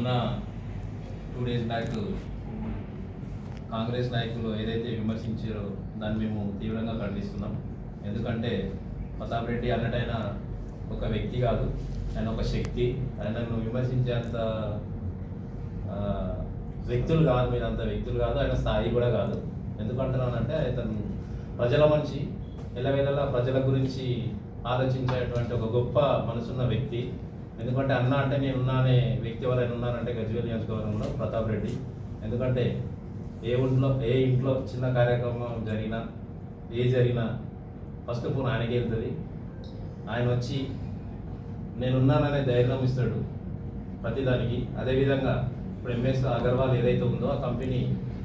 మొన్న 2 days back Congress నాయకులు ఏదైతే విమర్శించారో దాన్ని మేము తీవ్రంగా ఖండిస్తున్నాం. ఎందుకంటే ప్రతాప్ రెడ్డి అన్నట్టయినా ఒక వ్యక్తి కాదు, ఆయన ఒక శక్తి. ఆయనను విమర్శించేంత వ్యక్తులు కాదు, మీరు అంత వ్యక్తులు కాదు, ఆయన స్థాయి కూడా కాదు. ఎందుకంటున్నానంటే అతను ప్రజల మనిషి, ఎల్లవేళలా ప్రజల గురించి ఆలోచించేటువంటి ఒక గొప్ప మనసున్న వ్యక్తి. ఎందుకంటే అన్న అంటే నేనున్నానే వ్యక్తి ఎవరైనా ఉన్నారంటే గజ్వేల్ నియోజకవర్గంలో ప్రతాప్ రెడ్డి. ఎందుకంటే ఏ ఇంట్లో చిన్న కార్యక్రమం జరిగినా జరిగినా ఫస్ట్ ఫోన్ ఆయనకి వెళ్తుంది. ఆయన వచ్చి నేనున్నాననే ధైర్యం ఇస్తాడు ప్రతిదానికి. అదేవిధంగా ఇప్పుడు ఎంఎస్ అగర్వాల్ ఏదైతే ఉందో ఆ కంపెనీ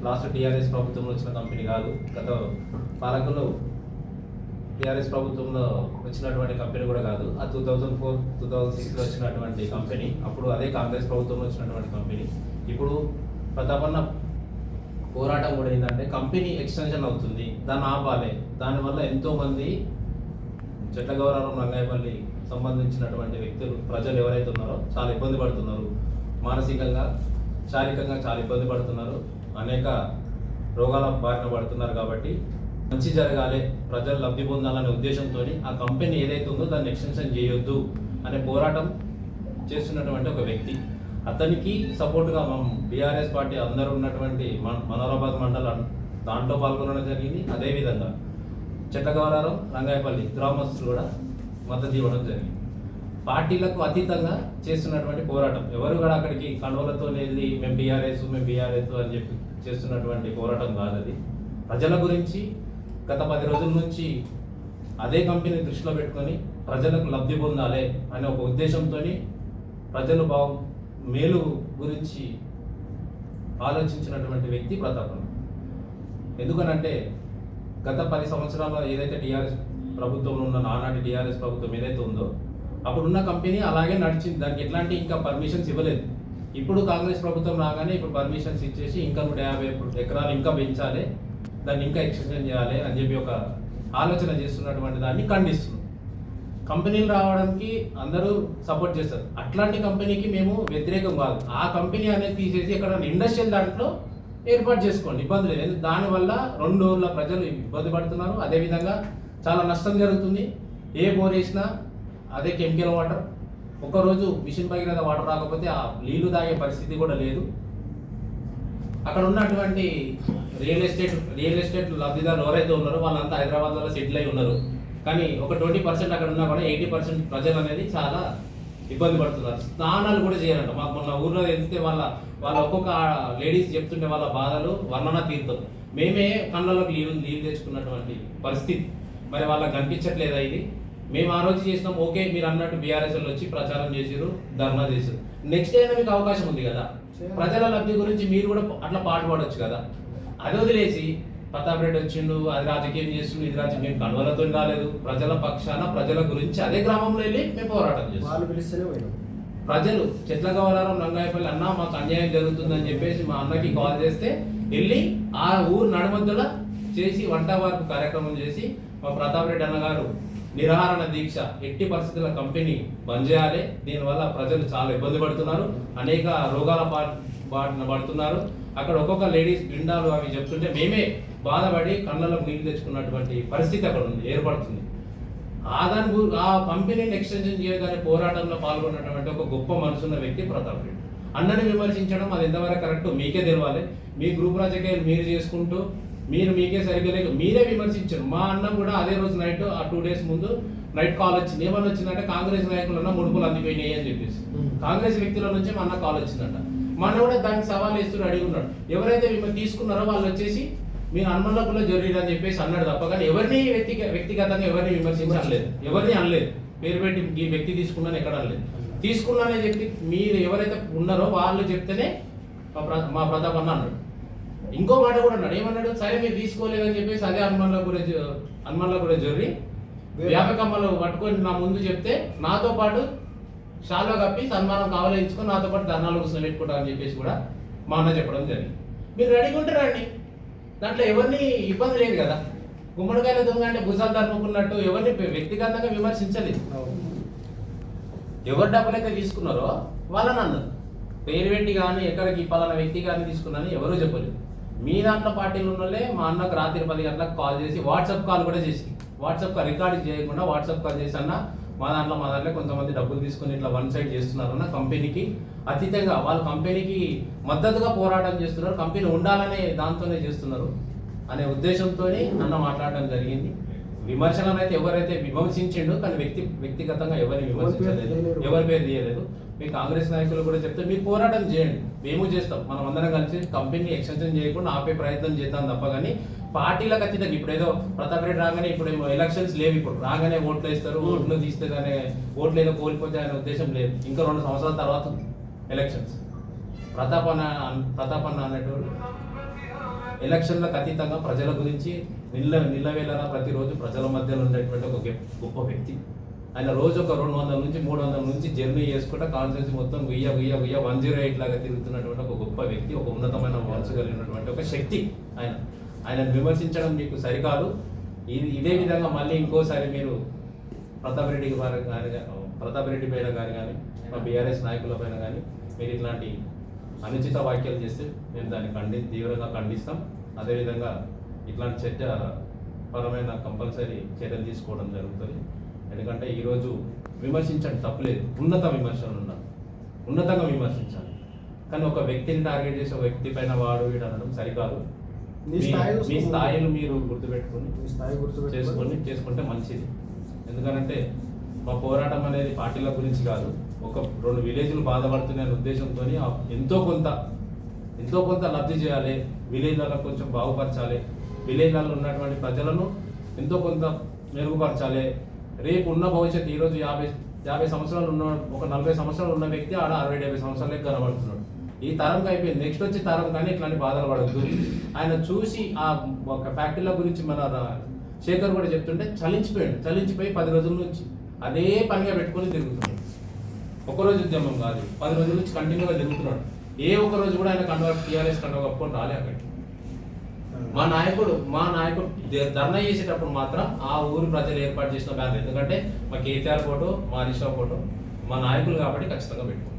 లాస్ట్ టీఆర్ఎస్ ప్రభుత్వంలో వచ్చిన కంపెనీ కాదు, గత పాలకులు టీఆర్ఎస్ ప్రభుత్వంలో వచ్చినటువంటి కంపెనీ కూడా కాదు. ఆ 2004-2006లో వచ్చినటువంటి కంపెనీ, అప్పుడు అదే కాంగ్రెస్ ప్రభుత్వంలో వచ్చినటువంటి కంపెనీ. ఇప్పుడు ప్రతాపన్న పోరాటం కూడా ఏంటంటే కంపెనీ ఎక్స్టెన్షన్ అవుతుంది, దాన్ని ఆపాలి. దానివల్ల ఎంతోమంది చెట్లగౌరవం రంగాయపల్లి సంబంధించినటువంటి వ్యక్తులు, ప్రజలు ఎవరైతే ఉన్నారో చాలా ఇబ్బంది పడుతున్నారు. మానసికంగా, శారీరకంగా చాలా ఇబ్బంది పడుతున్నారు. అనేక రోగాల బారిన పడుతున్నారు. కాబట్టి మంచి జరగాలి, ప్రజలు లబ్ధి పొందాలనే ఉద్దేశంతో ఆ కంపెనీ ఏదైతే ఉందో దాన్ని ఎక్స్టెన్షన్ చేయొద్దు అనే పోరాటం చేస్తున్నటువంటి ఒక వ్యక్తి. అతనికి సపోర్ట్గా మనం బీఆర్ఎస్ పార్టీ అందరూ ఉన్నటువంటి మనోరాబాద్ మండలం దాంట్లో పాల్గొనడం జరిగింది. అదేవిధంగా చెట్లగౌరవం రంగాయపల్లి గ్రామస్తులు కూడా మద్దతు ఇవ్వడం జరిగింది. పార్టీలకు అతీతంగా చేస్తున్నటువంటి పోరాటం. ఎవరు కూడా అక్కడికి కండువలతో వెళ్ళి మేము బీఆర్ఎస్ అని చెప్పి చేస్తున్నటువంటి పోరాటం కాదు. అది ప్రజల గురించి గత 10 రోజుల నుంచి అదే కంపెనీ దృష్టిలో పెట్టుకొని ప్రజలకు లబ్ధి పొందాలి అనే ఒక ఉద్దేశంతో ప్రజలు మేలు గురించి ఆలోచించినటువంటి వ్యక్తి ప్రతాపన్న. ఎందుకనంటే గత 10 సంవత్సరాల ఏదైతే టీఆర్ఎస్ ప్రభుత్వంలో ఉన్న నానాటి టీఆర్ఎస్ ప్రభుత్వం ఏదైతే ఉందో అప్పుడున్న కంపెనీ అలాగే నడిచింది. దానికి ఎట్లాంటి ఇంకా పర్మిషన్స్ ఇవ్వలేదు. ఇప్పుడు కాంగ్రెస్ ప్రభుత్వం రాగానే ఇప్పుడు పర్మిషన్స్ ఇచ్చేసి ఇంకా 150 ఎకరాలు ఇంకా పెంచాలి, దాన్ని ఇంకా ఎక్స్టెన్షన్ చేయాలి అని చెప్పి ఒక ఆలోచన చేస్తున్నటువంటి దాన్ని ఖండిస్తున్నాం. కంపెనీలు రావడానికి అందరూ సపోర్ట్ చేస్తారు. అట్లాంటి కంపెనీకి మేము వ్యతిరేకం కాదు. ఆ కంపెనీ అనేది తీసేసి ఇక్కడ ఇండస్ట్రియల్ దాంట్లో ఏర్పాటు చేసుకోండి, ఇబ్బంది లేదు. దానివల్ల 2 ఊర్ల ప్రజలు ఇబ్బంది పడుతున్నారు. అదేవిధంగా చాలా నష్టం జరుగుతుంది. ఏ బోర్ వేసినా అదే కెమికల్ వాటర్. ఒకరోజు మిషన్ భగీరథ వాటర్ రాకపోతే ఆ నీళ్లు తాగే పరిస్థితి కూడా లేదు. అక్కడ ఉన్నటువంటి రియల్ ఎస్టేట్ లబ్ధిదారులు ఎవరైతే ఉన్నారో వాళ్ళంతా హైదరాబాద్లో సెటిల్ అయి ఉన్నారు. కానీ ఒక 20% అక్కడ ఉన్నా కూడా 80% ప్రజలు అనేది చాలా ఇబ్బంది పడుతున్నారు. స్నానాలు కూడా చేయాలంట. మాకు మొన్న ఊర్లో వెళ్తే వాళ్ళ ఒక్కొక్క లేడీస్ చెప్తుంటే వాళ్ళ బాధలు వర్ణన తీరుతారు. మేమే కళ్ళలోకి నీళ్ళు తెచ్చుకున్నటువంటి పరిస్థితి. మరి వాళ్ళకి కనిపించట్లేదా ఇది? మేము ఆ రోజు చేసినాం. ఓకే, మీరు అన్నట్టు బీఆర్ఎస్ వచ్చి ప్రచారం చేసారు, ధర్నా చేశారు. నెక్స్ట్ అయినా మీకు అవకాశం ఉంది కదా, ప్రజల లబ్ధి గురించి మీరు కూడా అట్లా పాటుపడవచ్చు కదా. అది వదిలేసి ప్రతాప్ రెడ్డి వచ్చిండు, అది రాజకీయం చేస్తుండు, ఇది రాజకీయం. మేము కనువలతో రాలేదు, ప్రజల పక్షాన ప్రజల గురించి అదే గ్రామంలో వెళ్ళి మేము పోరాటం చేస్తాం. ప్రజలు చెట్లగౌరవం రంగాయపల్లి అన్న మాకు అన్యాయం జరుగుతుందని చెప్పేసి మా అన్నకి కాల్ చేస్తే వెళ్ళి ఆ ఊరు నడుమధ్యలో చేసి వంట వార్పు కార్యక్రమం చేసి మా ప్రతాప్ రెడ్డి అన్న గారు నిరాహార దీక్ష, ఎట్టి పరిస్థితుల కంపెనీ బంద్ చేయాలి, దీనివల్ల ప్రజలు చాలా ఇబ్బంది పడుతున్నారు, అనేక రోగాల బారిన పడుతున్నారు. అక్కడ ఒక్కొక్క లేడీస్ పిండాలు అవి చెప్తుంటే మేమే బాధపడి కళ్ళలో నీళ్ళు తెచ్చుకున్నటువంటి పరిస్థితి అక్కడ ఏర్పడుతుంది. ఆ కంపెనీని ఎక్స్టెన్షన్ చేయగానే పోరాటంలో పాల్గొన్నటువంటి ఒక గొప్ప మనసున్న వ్యక్తి ప్రతాప్ రెడ్డి. అన్నని విమర్శించడం అది ఎంతవరకు కరెక్ట్ మీకే తెలవాలి. మీ గ్రూప్ రాజకీయాలు మీరు చేసుకుంటూ మీకే సరిగ్గా లేక మీరే విమర్శించారు. మా అన్న కూడా అదే రోజు నైట్ ఆ 2 days ముందు నైట్ కాల్ వచ్చింది. ఏమన్నా వచ్చిందంటే కాంగ్రెస్ నాయకులన్నా ముడుపులు అందిపోయినాయి అని చెప్పేసి కాంగ్రెస్ వ్యక్తుల నుంచి మా అన్న కాల్ వచ్చిందంట. మా అన్న కూడా దానికి సవాల్ వేస్తూ అడిగి ఉన్నాడు. ఎవరైతే మిమ్మల్ని తీసుకున్నారో వాళ్ళు వచ్చేసి మీరు హనుమన్లకుల్లో జరిగింది అని చెప్పేసి అన్నాడు తప్ప కానీ ఎవరిని వ్యక్తిగతంగా ఎవరిని విమర్శించలేదు, ఎవరిని అనలేదు. పేరు పెట్టి ఈ వ్యక్తి తీసుకున్నాను ఎక్కడ అనలేదు. తీసుకున్నానే చెప్పి మీరు ఎవరైతే ఉన్నారో వాళ్ళు చెప్తేనే మా ప్రతాప్ అన్న అన్నాడు. ఇంకో మాట కూడా అన్నాడు. ఏమన్నాడు? సరే మీరు తీసుకోలేదని చెప్పేసి అదే హనుమన్లో కూడా జర్రి వ్యాపకమ్మలు పట్టుకొని నా ముందు చెప్తే నాతో పాటు షాలో కప్పి సన్మానం కావాలించుకొని నాతో పాటు ధర్నాలు కూర్చొని పెట్టుకుంటా అని చెప్పేసి కూడా మా అన్న చెప్పడం జరిగింది. మీరు రెడీగా ఉంటారండి, దాంట్లో ఎవరిని ఇబ్బంది లేదు కదా. గుమ్మడికాయల దొంగ అంటే భుజాలు తరుముకున్నట్టు ఎవరిని వ్యక్తిగతంగా విమర్శించలేదు. ఎవరు డబ్బులు అయితే తీసుకున్నారో వాళ్ళని అన్నారు. పేరు పెట్టి కానీ ఎక్కడికి పలానా వ్యక్తి కానీ తీసుకున్నాను ఎవరూ చెప్పలేదు. మీ దాంట్లో పార్టీలు ఉన్నోళ్ళే మా అన్నకు రాత్రి 10 గంటలకు కాల్ చేసి వాట్సాప్ కాల్ కూడా చేసి వాట్సాప్ కాల్ రికార్డ్ చేయకుండా వాట్సాప్ కాల్ చేసి అన్న మా దాంట్లో కొంతమంది డబ్బులు తీసుకుని ఇట్లా వన్ సైడ్ చేస్తున్నారన్న, కంపెనీకి అతీతంగా వాళ్ళు కంపెనీకి మద్దతుగా పోరాటం చేస్తున్నారు, కంపెనీ ఉండాలనే దాంతోనే చేస్తున్నారు అనే ఉద్దేశంతో అన్న మాట్లాడడం జరిగింది. విమర్శలను అయితే ఎవరైతే విమర్శించిండు కానీ వ్యక్తిగతంగా ఎవరిని విమర్శించలేదు, ఎవరి పేరు తీయలేదు. మీ కాంగ్రెస్ నాయకులు కూడా చెప్తే మీరు పోరాటం చేయండి, మేము చేస్తాం, మనం అందరం కలిసి కంపెనీ ఎక్స్టెన్షన్ చేయకుండా ఆపే ప్రయత్నం చేద్దాం తప్ప. కానీ పార్టీలకు అతీతంగా ఇప్పుడు ఏదో ప్రతాప్ రెడ్డి రాగానే ఇప్పుడు ఎలక్షన్స్ లేవు, ఇప్పుడు రాగానే ఓట్లు వేస్తారు, ఓట్లు తీస్తే కానీ ఓట్లు ఏదో కోల్పోతే అనే ఉద్దేశం లేదు. ఇంకా 2 సంవత్సరాల తర్వాత ఎలక్షన్స్. ప్రతాప్ అన్న అనేటువంటి ఎలక్షన్లకు అతీతంగా ప్రజల గురించి నిల్లవేళలా ప్రతిరోజు ప్రజల మధ్యలో ఉండేటువంటి ఒక గొప్ప వ్యక్తి. ఆయన రోజు ఒక 200 నుంచి 300 నుంచి జర్నీ చేసుకుంటే కాన్స్టిట్యూన్సీ మొత్తం గుయ్య 108 లాగా తిరుగుతున్నటువంటి ఒక గొప్ప వ్యక్తి, ఒక ఉన్నతమైన మనసు కలిగినటువంటి ఒక శక్తి. ఆయనను విమర్శించడం మీకు సరికాదు. ఇదే విధంగా మళ్ళీ ఇంకోసారి మీరు ప్రతాప్ రెడ్డి పైన కానీ మా బీఆర్ఎస్ నాయకుల పైన కానీ మీరు ఇట్లాంటి అనుచిత వ్యాఖ్యలు చేస్తే మేము దాన్ని తీవ్రంగా ఖండిస్తాం. అదేవిధంగా ఇట్లాంటి చట్టపరమైన కంపల్సరీ చర్యలు తీసుకోవడం జరుగుతుంది. ఎందుకంటే ఈరోజు విమర్శించండి, తప్పులేదు, ఉన్నత విమర్శలు ఉన్నారు, ఉన్నతంగా విమర్శించాలి. కానీ ఒక వ్యక్తిని టార్గెట్ చేసి ఒక వ్యక్తి పైన వాడు వీడు అనడం సరికాదు. మీ స్థాయిలు మీరు గుర్తుపెట్టుకొని చేసుకుంటే మంచిది. ఎందుకంటే మా పోరాటం అనేది పార్టీల గురించి కాదు, ఒక 2 విలేజ్లు బాధపడుతున్న ఉద్దేశంతో ఎంతో కొంత లబ్ధి చేయాలి, విలేజ్లలో కొంచెం బాగుపరచాలి, విలేజ్లలో ఉన్నటువంటి ప్రజలను ఎంతో కొంత మెరుగుపరచాలి. రేపు ఉన్న భవిష్యత్తు ఈరోజు 50 సంవత్సరాలు ఉన్న ఒక 40 సంవత్సరాలు ఉన్న వ్యక్తి ఆడ 60-70 సంవత్సరాలే కనబడుతున్నాడు. ఈ తరంకి అయిపోయింది, నెక్స్ట్ వచ్చే తరం కానీ ఇట్లాంటి బాధలు పడద్దు. ఆయన చూసి ఆ ఒక ఫ్యాక్టరీల గురించి మన శేఖర్ కూడా చెప్తుంటే చలించిపోయి 10 రోజుల నుంచి అదే పనిగా పెట్టుకొని తిరుగుతున్నాడు. ఒకరోజు ఉద్యమం కాదు, 10 రోజుల నుంచి కంటిన్యూగా తిరుగుతున్నాడు. ఏ ఒక్క రోజు కూడా ఆయన టీఆర్ఎస్ కండువా కప్పుకొని రాలే అక్కడికి. మా నాయకుడు ధర్నా చేసేటప్పుడు మాత్రం ఆ ఊరు ప్రజలు ఏర్పాటు చేసిన బ్యానర్, ఎందుకంటే మా కేటీఆర్ ఫోటో, మా హరీష్ రావు ఫోటో, మా నాయకులు కాబట్టి ఖచ్చితంగా పెట్టుకోండి.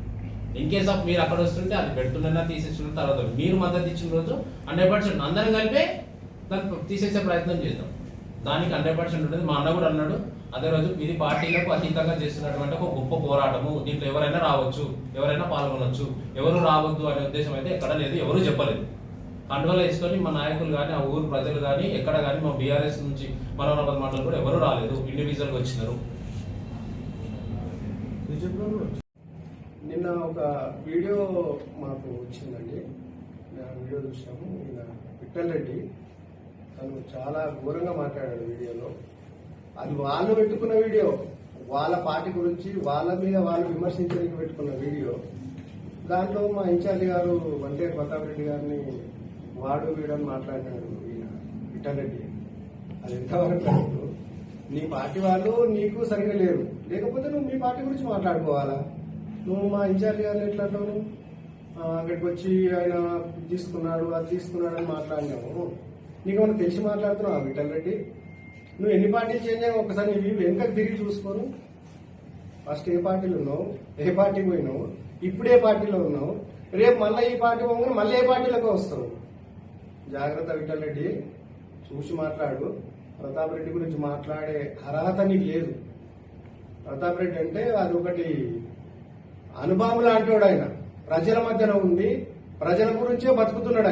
ఇన్ కేస్ ఆఫ్ మీరు అక్కడ వస్తుంటే అది పెడుతున్నా తీసేసిన తర్వాత మీరు మద్దతు ఇచ్చిన రోజు 100% అందరం కలిపే దాన్ని తీసేసే ప్రయత్నం చేద్దాం. దానికి 100% ఉంటుంది. మా అన్న కూడా అన్నాడు అదే రోజు, ఇది పార్టీలకు అతీతంగా చేస్తున్నటువంటి ఒక గొప్ప పోరాటము, దీంట్లో ఎవరైనా రావచ్చు, ఎవరైనా పాల్గొనవచ్చు, ఎవరు రావద్దు అనే ఉద్దేశం అయితే ఎక్కడ లేదు, ఎవరు చెప్పలేదు. కండువాలు వేసుకొని మా నాయకులు కానీ ఆ ఊరు ప్రజలు కానీ ఎక్కడ కానీ మా బీఆర్ఎస్ నుంచి మనోరాబాద్ మాటలు కూడా ఎవరు రాలేదు, ఇండివిజువల్గా వచ్చినారు. నిన్న ఒక వీడియో మాకు వచ్చిందండి, వీడియో చూసాము. ఈయన విఠల్ రెడ్డి తను చాలా ఘోరంగా మాట్లాడాడు వీడియోలో. అది వాళ్ళు పెట్టుకున్న వీడియో, వాళ్ళ పార్టీ గురించి వాళ్ళ మీద వాళ్ళు విమర్శించడానికి పెట్టుకున్న వీడియో. దాంట్లో మా ఇన్ఛార్జ్ గారు వంటే ప్రతాప్ రెడ్డి గారిని వాడు వీడని మాట్లాడినాడు ఈయన విఠల్ రెడ్డి. అది ఎంతవరకు నీ పార్టీ వాళ్ళు నీకు సరిగ్గా లేరు, లేకపోతే నువ్వు మీ పార్టీ గురించి మాట్లాడుకోవాలా? నువ్వు మా ఇన్ఛార్జ్ గారిని ఎట్లా అంటావు? అక్కడికి వచ్చి ఆయన తీసుకున్నాడు అది తీసుకున్నాడు అని మాట్లాడినావు. నీకు ఏమన్నా తెలిసి మాట్లాడుతున్నావు విఠల్ రెడ్డి? నువ్వు ఎన్ని పార్టీలు చేంజ్ అయ్యావు ఒకసారి నీ వెనుకకు తిరిగి చూసుకోను. ఫస్ట్ ఏ పార్టీలో ఉన్నావు, ఏ పార్టీకి పోయినావు, ఇప్పుడు ఏ పార్టీలో ఉన్నావు, రేపు మళ్ళీ ఈ పార్టీ పోగానే మళ్ళీ ఏ పార్టీలోకి వస్తావు. జాగ్రత్త విఠల్ రెడ్డి, చూసి మాట్లాడు. ప్రతాప్ రెడ్డి గురించి మాట్లాడే అర్హత నీకు లేదు. ప్రతాప్ రెడ్డి అంటే అది ఒకటి అనుభవం లాంటివాడు. ఆయన ప్రజల మధ్యన ఉండి ప్రజల గురించే బతుకుతున్నాడు.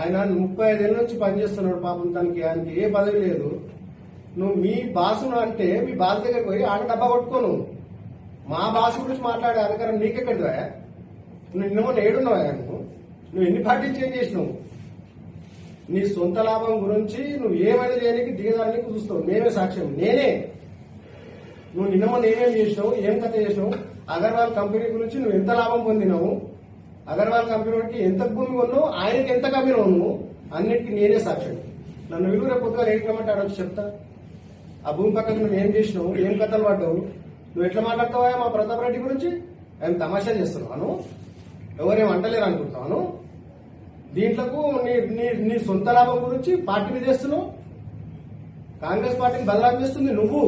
ఆయన 35 ఏళ్ళ నుంచి పనిచేస్తున్నాడు. పాపం ఆయనకి ఏ పదవి లేదు. నువ్వు మీ బాసును అంటే మీ బాస్ దగ్గరికి పోయి ఆడ డబ్బా కొట్టుకోను. మా బాసు గురించి మాట్లాడే అధికారం నీకెక్కడిదా? నువ్వు నిన్న ఏడున్నావా? నువ్వు ఎన్ని పార్టీలు చేంజ్ చేసినావు? నీ సొంత లాభం గురించి నువ్వు ఏమైనా చేయడానికి దిగదానికి చూస్తావు. మేమే సాక్ష్యం, నేనే. నువ్వు నిన్న ఏమేమి చేసినావు, ఏం కథ చేసినావు, అగర్వాల్ కంపెనీ గురించి నువ్వు ఎంత లాభం పొందినావు, అగర్వాల్ కంపెనీకి ఎంత భూమి కొన్నావు, ఆయనకి ఎంత కమ్మినావు, నువ్వు అన్నిటికీ నేనే సాక్ష్యం. నన్ను విలువ రేపు పొద్దుగా ఏడుకోమంటే ఆడొచ్చి చెప్తా. ఆ భూమి పక్కన నువ్వు ఏం చేసినావు, ఏం కథలు పడ్డావు, నువ్వు ఎట్లా మాట్లాడతావా మా ప్రతాప్ రెడ్డి గురించి? ఆయన తమాషా చేస్తున్నాను, ఎవరేం అంటలేరు అనుకుంటున్నాను. దీంట్లకు నీ సొంత లాభం గురించి పార్టీని చేస్తున్నావు. కాంగ్రెస్ పార్టీని బదనాం చేస్తుంది నువ్వు.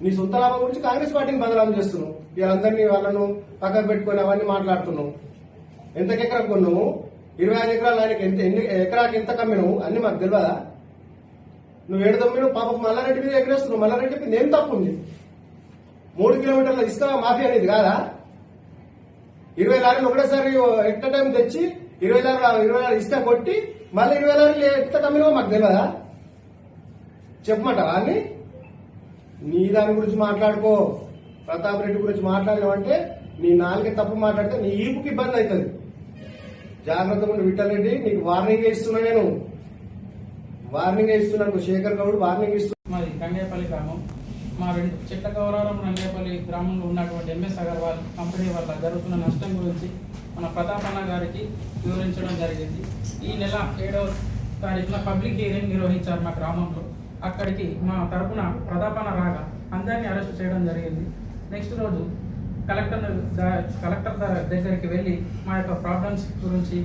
నీ సొంత లాభం గురించి కాంగ్రెస్ పార్టీని బదనాం చేస్తున్నావు. వీళ్ళందరినీ వాళ్ళను పక్కకు పెట్టుకొని అవన్నీ మాట్లాడుతున్నావు. ఎంతకు ఎకరా కొన్నావు? 25 ఎకరాలు ఆయనకి ఎన్ని ఎకరాకి ఎంత కమ్మినావు అన్ని మాకు తెలియదా? నువ్వు 7 తమ్మినావు పాపం మల్లారెడ్డి మీద ఎగరేస్తున్నావు. మల్లారెడ్డి చెప్పింది ఏం తప్పు ఉంది? 3 కిలోమీటర్ల ఇసుక మాఫీ అనేది కాదా? 20 లారీలు ఒకటేసారి ఎట్ టైం తెచ్చి 20 లారీలు ఇసుక కొట్టి మళ్ళీ 20 లారీలు ఎంత కమ్మినావో మాకు తెలియదా? చెప్పమంటావా అని? నీ దాని గురించి మాట్లాడుకో. ప్రతాప్ రెడ్డి గురించి మాట్లాడినావంటే నీ నాలుగే తప్పు మాట్లాడితే నీ ఈపుకి ఇబ్బంది అవుతుంది. జాగ్రత్తగా ఉండి విఠల్ రెడ్డి, నీకు వార్నింగ్ ఇస్తున్నా. నేను వార్నింగ్ ఇస్తున్నాను. శేఖర్ గౌడ్ వార్నింగ్ ఇస్తున్నా. మాది గంగేపల్లి గ్రామం. మా చెట్ల గౌరవరం రంగేపల్లి గ్రామంలో ఉన్నటువంటి ఎంఎస్ అగర్వాల్ కంపెనీ వల్ల జరుగుతున్న నష్టం గురించి మన ప్రతాప్ అన్న గారికి వివరించడం జరిగింది. ఈ నెల 7వ తారీఖున పబ్లిక్ హియరింగ్ నిర్వహించారు మా గ్రామంలో. అక్కడికి మా తరపున ప్రతాప్ అన్న రాగా అందరినీ అరెస్ట్ చేయడం జరిగింది. నెక్స్ట్ రోజు కలెక్టర్ దగ్గరికి వెళ్ళి మా యొక్క ప్రాబ్లమ్స్ గురించి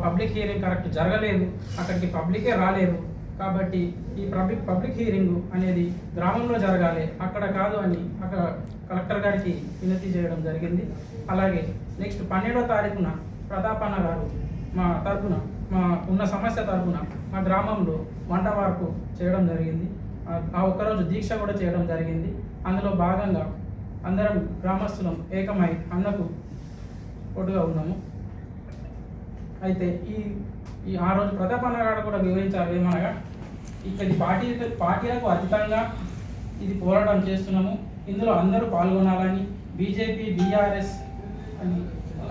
పబ్లిక్ హియరింగ్ కరెక్ట్ జరగలేదు, అక్కడికి పబ్లికే రాలేదు కాబట్టి ఈ పబ్లిక్ హియరింగ్ అనేది గ్రామంలో జరగాలి, అక్కడ కాదు అని అక్కడ కలెక్టర్ గారికి వినతి చేయడం జరిగింది. అలాగే నెక్స్ట్ 12వ తారీఖున ప్రతాప్ అన్న గారు మా తరపున మా ఉన్న సమస్య తరపున మా గ్రామంలో వంట వార్పు చేయడం జరిగింది. ఆ ఒక్కరోజు దీక్ష కూడా చేయడం జరిగింది. అందులో భాగంగా అందరం గ్రామస్తులం ఏకమై అన్నకు కొట్టుగా ఉన్నాము. అయితే ఈ ఆ రోజు ప్రతాప్ అన్న గారు కూడా వివరించారు ఏమనగా, ఇక్కడ పార్టీలకు అతీతంగా ఇది పోరాటం చేస్తున్నాము, ఇందులో అందరూ పాల్గొనాలని, బీజేపీ బీఆర్ఎస్ అని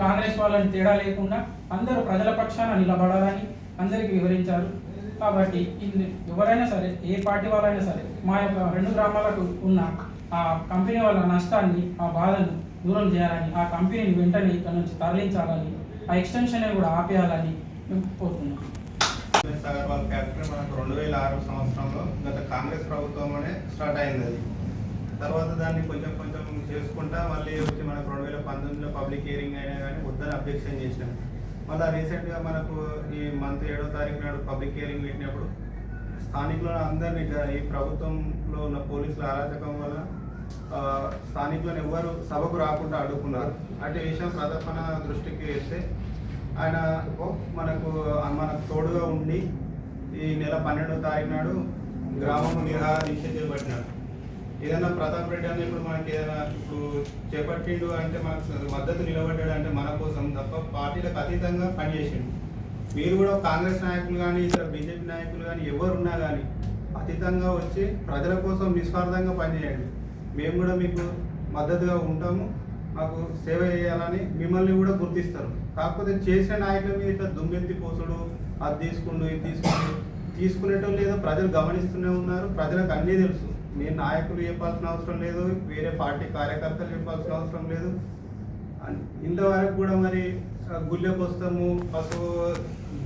కాంగ్రెస్ వాళ్ళని తేడా లేకుండా అందరూ ప్రజల పక్షాన నిలబడాలని అందరికీ వివరించారు. కాబట్టి ఎవరైనా సరే, ఏ పార్టీ వాళ్ళైనా సరే, మా యొక్క 2 గ్రామాలకు ఉన్న ఆ కంపెనీ వాళ్ళ నష్టాన్ని, ఆ బాధను దూరం చేయాలని, ఆ కంపెనీని వెంటనే ఇక్కడ నుంచి తరలించాలని, ఆ ఎక్స్టెన్షన్ కూడా ఆపేయాలని మేము కోరుతున్నాం. అగర్వాల్ ఫ్యాక్టరీ మనకు 2006 సంవత్సరంలో గత కాంగ్రెస్ ప్రభుత్వంలోనే స్టార్ట్ అయింది. అది తర్వాత దాన్ని కొంచెం కొంచెం చేసుకుంటా మళ్ళీ వచ్చి మనకు 2019లో పబ్లిక్ హియరింగ్ అయినా కానీ వద్దని అబ్జెక్షన్ చేసినాం. మళ్ళీ రీసెంట్గా మనకు ఈ మంత్ 7వ తారీఖు నాడు పబ్లిక్ హియరింగ్ పెట్టినప్పుడు స్థానికులను అందరినీ, ఈ ప్రభుత్వంలో ఉన్న పోలీసుల అరాచకం వల్ల స్థానికులను ఎవ్వరు సభకు రాకుండా అడ్డుకున్నారు. అటు విషయం ప్రతాపన దృష్టికి వేస్తే ఆయన మనకు తోడుగా ఉండి ఈ నెల 12వ తారీఖు నాడు గ్రామము నిరాహార దీక్ష చేపట్టినాడు. ఏదైనా ప్రతాప్ రెడ్డి అని ఇప్పుడు మనకి ఏదైనా ఇప్పుడు చేపట్టిండు అంటే మనకు మద్దతు నిలబడ్డాడు అంటే మన కోసం తప్ప పార్టీలకు అతీతంగా పనిచేసిండు. మీరు కూడా కాంగ్రెస్ నాయకులు కానీ ఇతర బీజేపీ నాయకులు కానీ ఎవరున్నా కానీ అతీతంగా వచ్చి ప్రజల కోసం నిస్వార్థంగా పనిచేయండి. మేము కూడా మీకు మద్దతుగా ఉంటాము, మాకు సేవ చేయాలని మిమ్మల్ని కూడా గుర్తిస్తారు. కాకపోతే చేసిన నాయకుల మీద ఇట్లా దుమ్మెత్తి పోసుడు, అది తీసుకుండు ఇది తీసుకునేటోళ్ళు లేదో ప్రజలు గమనిస్తూనే ఉన్నారు. ప్రజలకు అన్నీ తెలుసు. నేను నాయకులు చెప్పాల్సిన అవసరం లేదు, వేరే పార్టీ కార్యకర్తలు చెప్పాల్సిన అవసరం లేదు. ఇంతవరకు కూడా మరి గుళ్ళెకి వస్తాము, పసుపు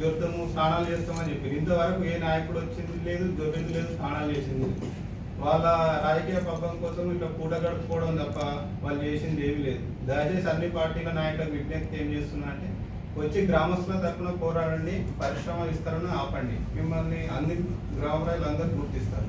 జొద్దము, స్నానాలు చేస్తామని చెప్పారు. ఇంతవరకు ఏ నాయకుడు వచ్చింది లేదు, జొబ్బింది లేదు, స్నానాలు చేసింది. వాళ్ళ రాజకీయ పబ్బం కోసం ఇట్లా పూట గడుపుకోవడం తప్ప వాళ్ళు చేసింది ఏమీ లేదు. దయచేసి అన్ని పార్టీల నాయకులకు విజ్ఞప్తి ఏం చేస్తున్నా అంటే, వచ్చి గ్రామస్తుల తరఫున పోరాడండి, పరిశ్రమ విస్తరణ ఆపండి, మిమ్మల్ని అన్ని గ్రామ ప్రజలు అందరూ గుర్తిస్తారు.